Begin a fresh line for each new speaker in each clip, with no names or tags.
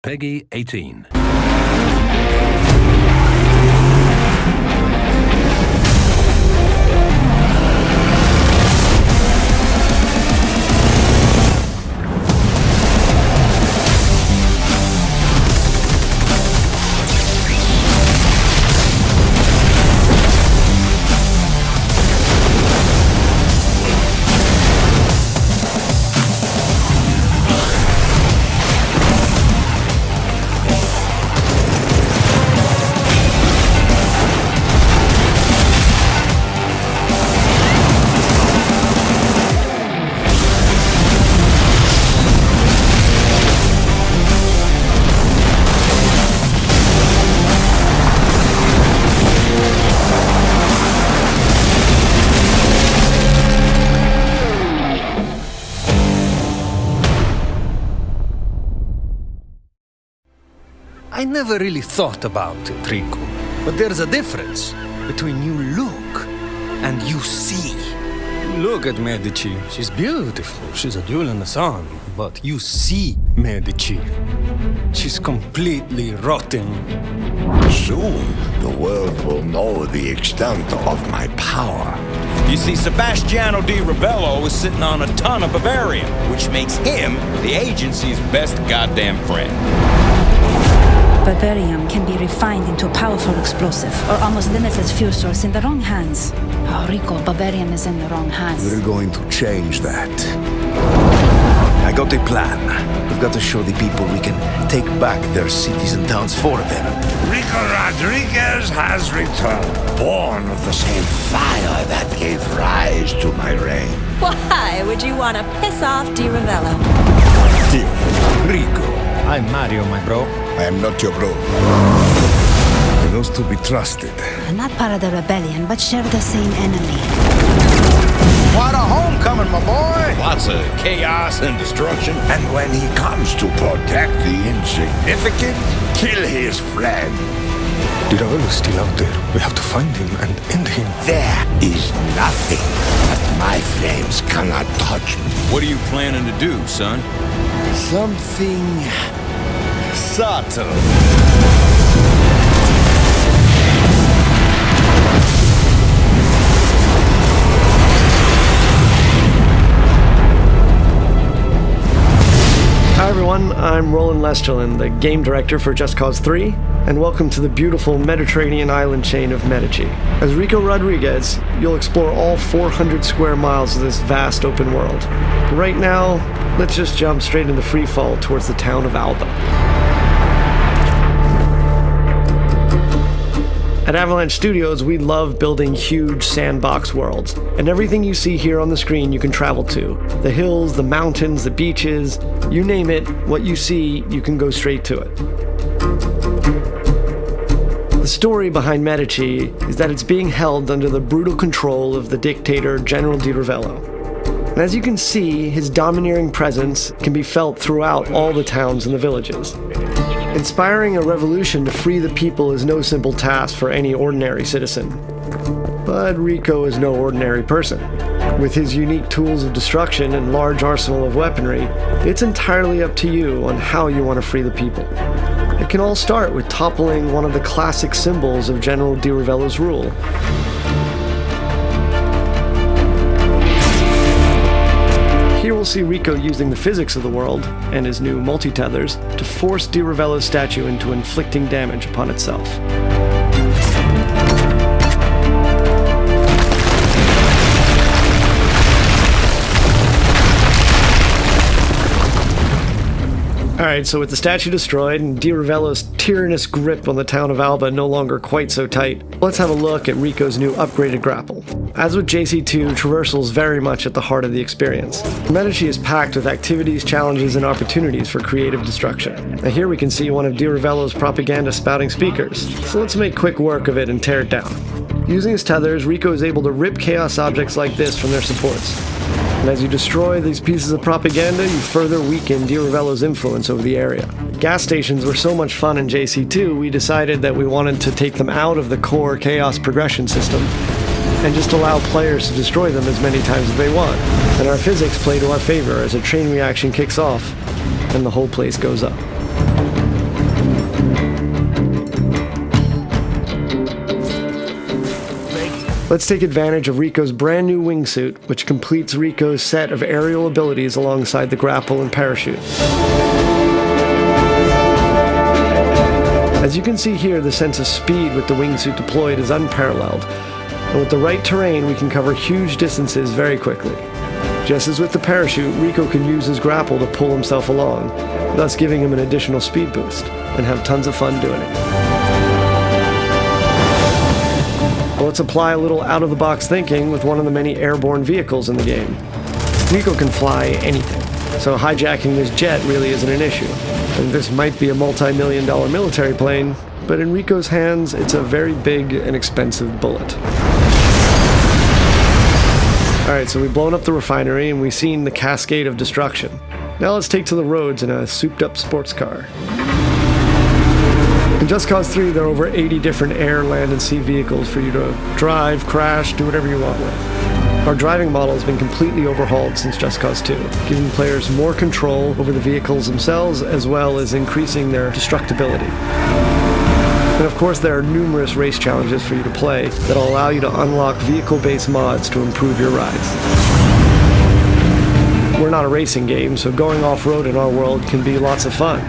Peggy 18.
I never really thought about it, Rico. But there's a difference between you look and you see. Look at Medici. She's beautiful. She's a jewel in the sun. But you see Medici. She's completely rotten.
Soon, the world will know the extent of my power.
You see, Sebastiano di Ravello is sitting on a ton of Bavarium, which makes him the agency's best goddamn friend.
Bavarium can be refined into a powerful explosive or almost limitless fuel source in the wrong hands. Oh, Rico, Bavarium is in the wrong hands.
We're going to change that. I got a plan. We've got to show the people we can take back their cities and towns for them.
Rico Rodriguez has returned, born of the same fire that gave rise to my reign.
Why would you want to piss off Di Ravello?
Rico, I'm Mario, my bro.
I am not your bro. Are those to be trusted?
They're not part of the rebellion, but share the same enemy.
What a homecoming, my boy!
Lots of chaos and destruction.
And when he comes to protect the insignificant, kill his friend.
Di Ravello's still out there. We have to find him and end him.
There is nothing that my flames cannot touch me.
What are you planning to do, son?
Something subtle.
Hi everyone, I'm Roland Lesterlin, the game director for Just Cause 3, and welcome to the beautiful Mediterranean island chain of Medici. As Rico Rodriguez, you'll explore all 400 square miles of this vast open world. But right now, let's just jump straight into free fall towards the town of Alba. At Avalanche Studios, we love building huge sandbox worlds, and everything you see here on the screen you can travel to. The hills, the mountains, the beaches, you name it, what you see, you can go straight to it. The story behind Medici is that it's being held under the brutal control of the dictator General Di Ravello. And as you can see, his domineering presence can be felt throughout all the towns and the villages. Inspiring a revolution to free the people is no simple task for any ordinary citizen. But Rico is no ordinary person. With his unique tools of destruction and large arsenal of weaponry, it's entirely up to you on how you want to free the people. It can all start with toppling one of the classic symbols of General Di Ravello's rule. Here we'll see Rico using the physics of the world, and his new multi-tethers, to force Di Ravello's statue into inflicting damage upon itself. Alright, so with the statue destroyed and Di Ravello's tyrannous grip on the town of Alba no longer quite so tight, let's have a look at Rico's new upgraded grapple. As with JC2, traversal is very much at the heart of the experience. Medici is packed with activities, challenges, and opportunities for creative destruction. Now here we can see one of Di Ravello's propaganda spouting speakers, so let's make quick work of it and tear it down. Using his tethers, Rico is able to rip chaos objects like this from their supports. And as you destroy these pieces of propaganda, you further weaken Di Ravello's influence over the area. Gas stations were so much fun in JC2, we decided that we wanted to take them out of the core chaos progression system and just allow players to destroy them as many times as they want. And our physics play to our favor as a chain reaction kicks off and the whole place goes up. Let's take advantage of Rico's brand new wingsuit, which completes Rico's set of aerial abilities alongside the grapple and parachute. As you can see here, the sense of speed with the wingsuit deployed is unparalleled, and with the right terrain we can cover huge distances very quickly. Just as with the parachute, Rico can use his grapple to pull himself along, thus giving him an additional speed boost, and have tons of fun doing it. Well, let's apply a little out-of-the-box thinking with one of the many airborne vehicles in the game. Rico can fly anything, so hijacking this jet really isn't an issue. And this might be a multi-million-dollar military plane, but in Rico's hands, it's a very big and expensive bullet. Alright, so we've blown up the refinery and we've seen the cascade of destruction. Now let's take to the roads in a souped-up sports car. In Just Cause 3, there are over 80 different air, land, and sea vehicles for you to drive, crash, do whatever you want with. Our driving model has been completely overhauled since Just Cause 2, giving players more control over the vehicles themselves as well as increasing their destructibility. And of course, there are numerous race challenges for you to play that will allow you to unlock vehicle-based mods to improve your rides. We're not a racing game, so going off-road in our world can be lots of fun.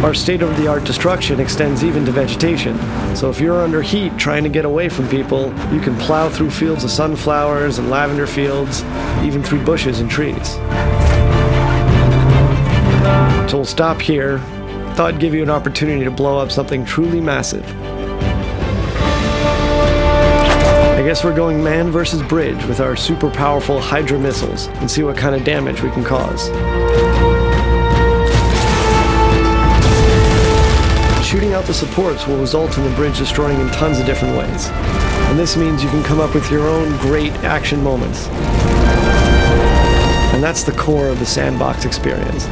Our state-of-the-art destruction extends even to vegetation, so if you're under heat trying to get away from people, you can plow through fields of sunflowers and lavender fields, even through bushes and trees. So we'll stop here. Thought I'd give you an opportunity to blow up something truly massive. I guess we're going man versus bridge with our super powerful Hydra missiles and see what kind of damage we can cause. Shooting out the supports will result in the bridge destroying in tons of different ways. And this means you can come up with your own great action moments. And that's the core of the sandbox experience.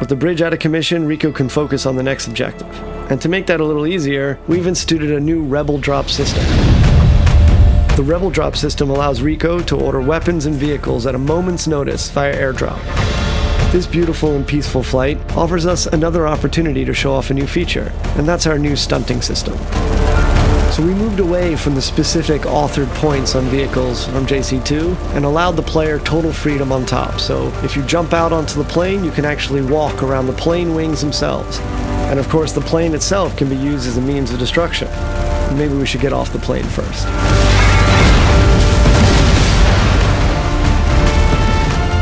With the bridge out of commission, Rico can focus on the next objective. And to make that a little easier, we've instituted a new Rebel Drop system. The Rebel Drop system allows Rico to order weapons and vehicles at a moment's notice via airdrop. This beautiful and peaceful flight offers us another opportunity to show off a new feature, and that's our new stunting system. So we moved away from the specific authored points on vehicles from JC2 and allowed the player total freedom on top. So if you jump out onto the plane, you can actually walk around the plane wings themselves. And of course, the plane itself can be used as a means of destruction. Maybe we should get off the plane first.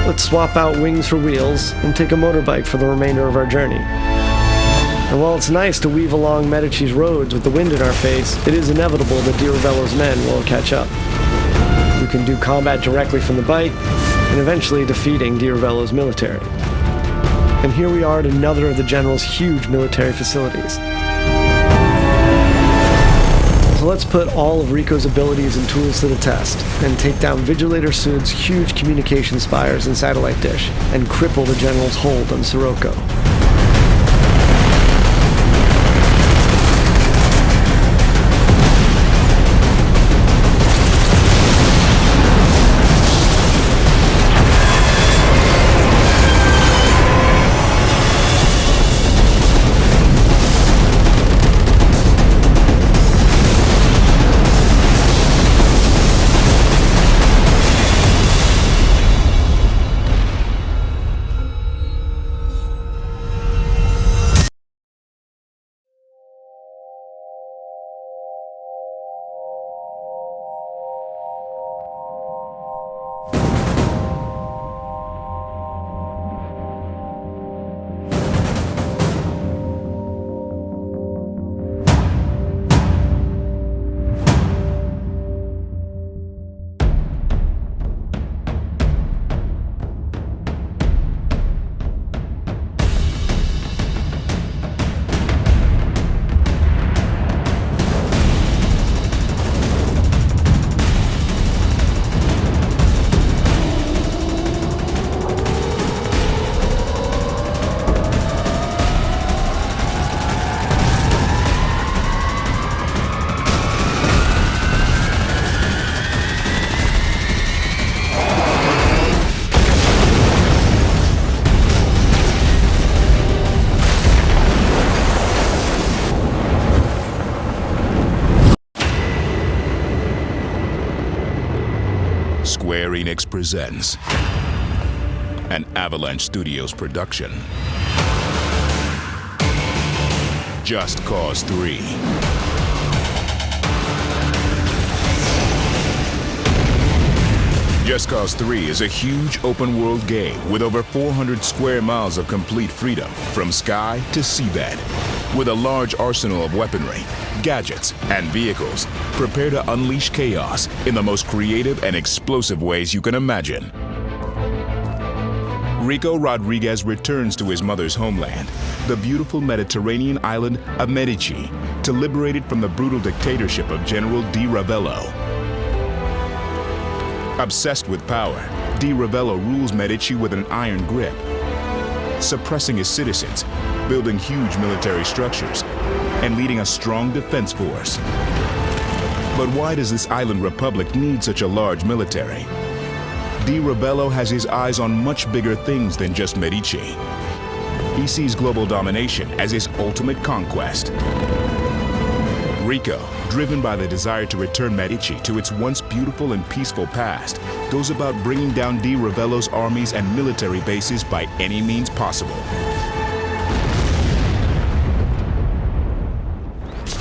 Let's swap out wings for wheels and take a motorbike for the remainder of our journey. And while it's nice to weave along Medici's roads with the wind in our face, it is inevitable that Di Ravello's men will catch up. We can do combat directly from the bike, and eventually defeating Di Ravello's military. And here we are at another of the General's huge military facilities. So let's put all of Rico's abilities and tools to the test, and take down Vigilator Sud's huge communication spires and satellite dish, and cripple the General's hold on Sirocco.
Square Enix presents an Avalanche Studios production. Just Cause 3. Just Cause 3 is a huge open-world game with over 400 square miles of complete freedom from sky to seabed. With a large arsenal of weaponry, gadgets, and vehicles, prepare to unleash chaos in the most creative and explosive ways you can imagine. Rico Rodriguez returns to his mother's homeland, the beautiful Mediterranean island of Medici, to liberate it from the brutal dictatorship of General Di Ravello. Obsessed with power, Di Ravello rules Medici with an iron grip, suppressing his citizens, building huge military structures, and leading a strong defense force. But why does this island republic need such a large military? Di Ravello has his eyes on much bigger things than just Medici. He sees global domination as his ultimate conquest. Rico, driven by the desire to return Medici to its once beautiful and peaceful past, goes about bringing down Di Ravello's armies and military bases by any means possible.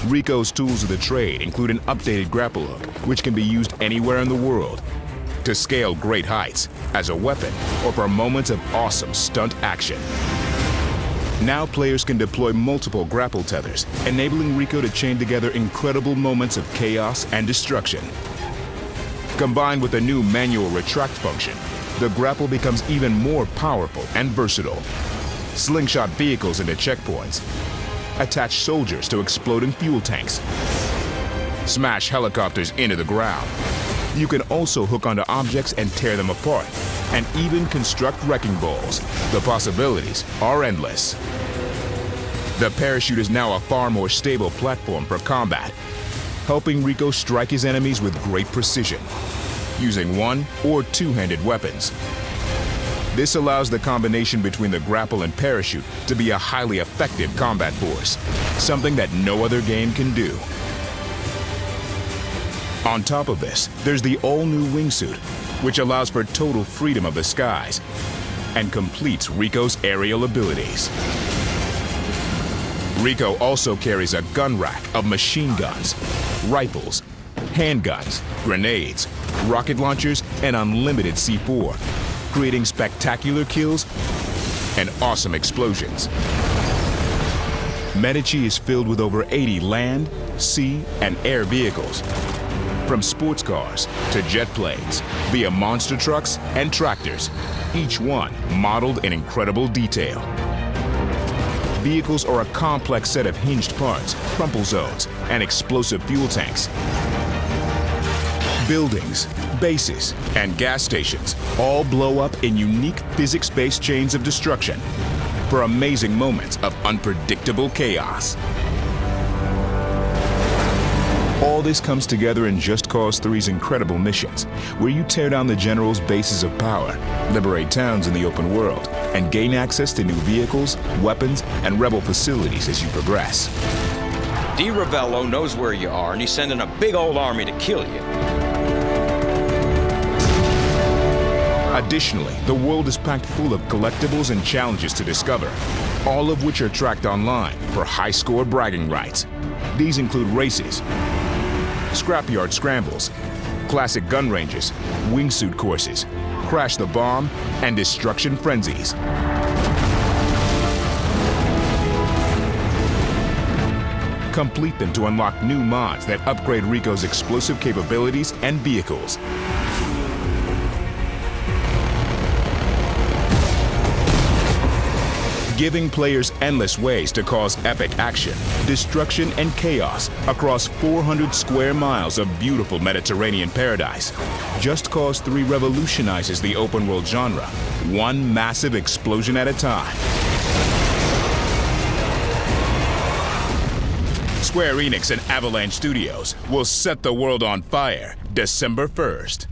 Rico's tools of the trade include an updated grapple hook, which can be used anywhere in the world, to scale great heights, as a weapon, or for moments of awesome stunt action. Now players can deploy multiple grapple tethers, enabling Rico to chain together incredible moments of chaos and destruction. Combined with a new manual retract function, the grapple becomes even more powerful and versatile. Slingshot vehicles into checkpoints, attach soldiers to exploding fuel tanks, smash helicopters into the ground. You can also hook onto objects and tear them apart, and even construct wrecking balls. The possibilities are endless. The parachute is now a far more stable platform for combat, helping Rico strike his enemies with great precision, using one- or two-handed weapons. This allows the combination between the grapple and parachute to be a highly effective combat force, something that no other game can do. On top of this, there's the all-new wingsuit, which allows for total freedom of the skies and completes Rico's aerial abilities. Rico also carries a gun rack of machine guns, rifles, handguns, grenades, rocket launchers, and unlimited C4, creating spectacular kills and awesome explosions. Medici is filled with over 80 land, sea, and air vehicles, from sports cars to jet planes, via monster trucks and tractors, each one modeled in incredible detail. Vehicles are a complex set of hinged parts, crumple zones, and explosive fuel tanks. Buildings, bases, and gas stations all blow up in unique physics-based chains of destruction for amazing moments of unpredictable chaos. All this comes together in Just Cause 3's incredible missions, where you tear down the General's bases of power, liberate towns in the open world, and gain access to new vehicles, weapons, and rebel facilities as you progress.
Di Ravello knows where you are, and he's sending a big old army to kill you.
Additionally, the world is packed full of collectibles and challenges to discover, all of which are tracked online for high-score bragging rights. These include races, scrapyard scrambles, classic gun ranges, wingsuit courses, crash the bomb, and destruction frenzies. Complete them to unlock new mods that upgrade Rico's explosive capabilities and vehicles. Giving players endless ways to cause epic action, destruction, and chaos across 400 square miles of beautiful Mediterranean paradise. Just Cause 3 revolutionizes the open world genre, one massive explosion at a time. Square Enix and Avalanche Studios will set the world on fire December 1st.